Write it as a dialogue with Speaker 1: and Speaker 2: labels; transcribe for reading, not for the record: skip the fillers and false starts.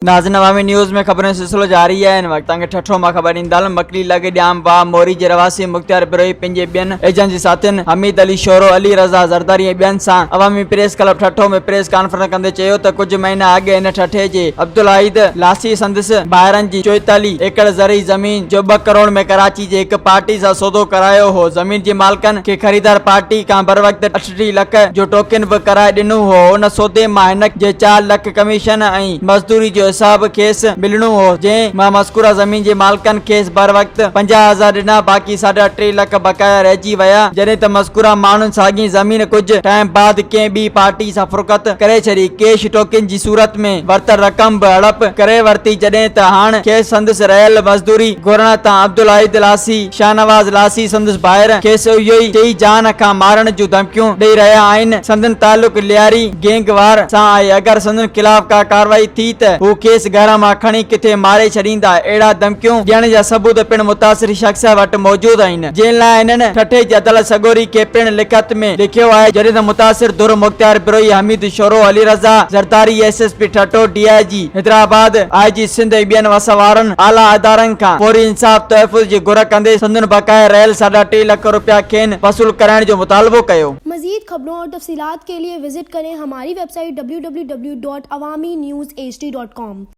Speaker 1: नाज़रीन, अवामी न्यूज़ में खबरें सिलसिलो जारी है। इन वक्त ठठो मां खबर ईंदड़ मकली लगे ड्याम बा मोरी जे रवासी मुख्तियार बिरोही पंहिंजे ॿियनि एजेंसी साथियुनि हमीद अली शोरो अली रज़ा ज़रदारी ऐं ॿियनि सां अवामी प्रेस क्लब ठठो में प्रेस कॉन्फ्रेंस कंदे चयो त कुछ महीना अॻु इन ठठे जे अब्दुलाहिद लासी संदसि ॿाहिरनि जी 44 एकड़ ज़रई ज़मीन जो 2 करोड़ में कराची जे हिक पार्टी सां सौदो करायो हो। ज़मीन जे मालिकनि खे ख़रीदार पार्टी खां बर वक्त 38 लख जो टोकन भी कराए ॾिनो हो। उन सौदे मां हिन जे 4 लख कमीशन ऐं मज़दूरी जो हिसाब खेसि मिलणो हो, जंहिं मां मज़कूरा ज़मीन जे मालिकनि खेसि बर वक्त 50,000 ॾिना। बाक़ी 3.5 लख बकाया रहिजी विया। जॾहिं त मज़कूरा माण्हुनि साॻी ज़मीन कुझु टाइम बाद कंहिं ॿी पार्टी सां फ़ुर्क़त करे छॾी। कैश टोकन जी सूरत में वरतल रक़म बि हड़प करे वरिती। जॾहिं त हाणे खेसि संदसि रहियल मज़दूरी घुरण तां अब्दुलाहिद लासी शाहनवाज़ लासी संदसि भाइर खेसि इहो ई चई जान खां मारण जूं धमकियूं ॾेई रहिया आहिनि। संदन तालुक लियारी गैंग वार सां आहे। अगरि संदन खिलाफ़ का कार्रवाई थी त हू खेसि घर मां खणी किथे मारे छॾींदा। अहिड़ा धमकियूं ॾियण जा सबूत पिण मुतासिर शख़्स वटि मौजूद आहिनि, जंहिं लाइ हिननि ठठे जी अदालत सगोरी खे पिण लिखत में लिखियो आहे। जॾहिं त मुतासिर धुर मुख्तियार बिरोही Hamid Shoro Ali Raza Zardari SSP Thatta DIG Hyderabad IG Sindh ऐं ॿियनि वसवारनि आला अदारनि खां फौरी इंसाफ तहफ़ुज़ जी घुर कंदे संदन बकाया रहियल 3.5 लख रुपया खेनि वसूल कराइण जो मुतालबो कयो।
Speaker 2: मज़ीद खबरों और तफसीलात के लिए विजिट करें हमारी वेबसाइट www.awamiNewsHD.com।